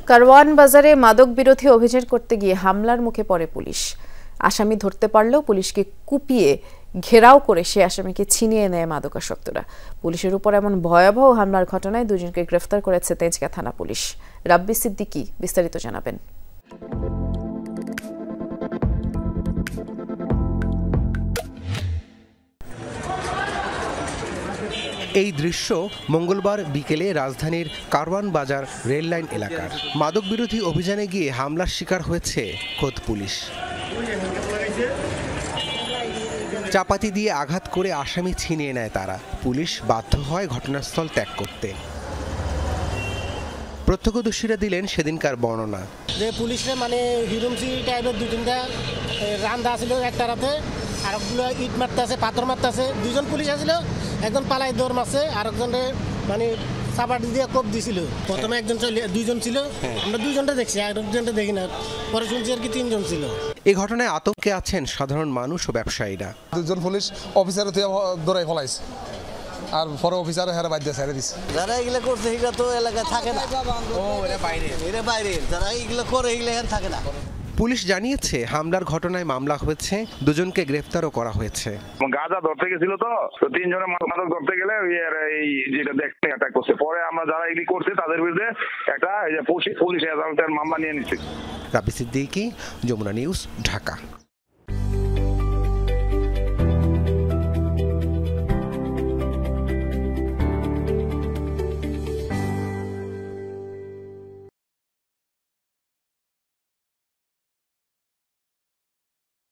কারওয়ান বাজারে মাদক বিরোধী অভিযান করতে গিয়ে হামলার মুখে পড়ে পুলিশ। আসামি ধরতে পারলেও পুলিশকে কুপিয়ে ঘেরাও করে সে আসামিকে ছিনিয়ে নেয় মাদকাসক্তরা। পুলিশের উপর এমন ভয়াবহ হামলার ঘটনায় দুজনকে গ্রেফতার করেছে তেজগাঁ থানা পুলিশ। রাব্বি সিদ্দিকী বিস্তারিত জানাবেন। এই দৃশ্য মঙ্গলবার বিকেলে রাজধানীর কারওয়ান বাজার রেল লাইন এলাকার। মাদক বিরোধী অভিযানে গিয়ে হামলার শিকার হয়েছে খোদ পুলিশ। চাপাতি দিয়ে আঘাত করে আসামি ছিনিয়ে নেয় তারা। পুলিশ বাধ্য হয় ঘটনাস্থল ত্যাগ করতে। প্রত্যক্ষদর্শীরা দিলেন সেদিনকার বর্ণনা। যে পুলিশরা হিরুমসি টাইপের দু তিনটা রান্দা ছিল একটা রাতে, আরেকগুলো ইট মারতে আছে, পাথর মারতে আছে। দুজন পুলিশ আসছিল, একজন পালাই দৌড় মারছে, আরেকজনে চাপাটি দিয়ে কোপ দিছিল। প্রথমে দুইজন ছিল, আমরা দুইজনটা দেখছি, আরেকজনটা দেখি না, পরে শুনছি আর কি তিনজন ছিল। এই ঘটনায় আতঙ্কে আছেন সাধারণ মানুষ ও ব্যবসায়ীরা। দুজন পুলিশ অফিসার দৌড়াই ফলাইছে, আর পরে অফিসার হেরা বাদ দিয়ে ছেড়ে দিচ্ছে। যারা এগুলো করছে এগুলো তো এলাকায় থাকে না, এরা বাইরে, যারা এগুলো করে এগুলো এখানে থাকে না। পুলিশ জানিয়েছে হামলার ঘটনায় মামলা হয়েছে, দুজনকে গ্রেফতারও করা হয়েছে। গাঁজা ধরতে গেছিল তো তিনজনের মাদক ধরতে গেলে এই যেটা দেখতে অ্যাটাক করছে। পরে আমরা যারা এগুলি করছে তাদের বিরুদ্ধে একটা পুলিশ মামলা নিয়ে নিচ্ছি। রাব্বি সিদ্দিকী, যমুনা নিউজ, ঢাকা।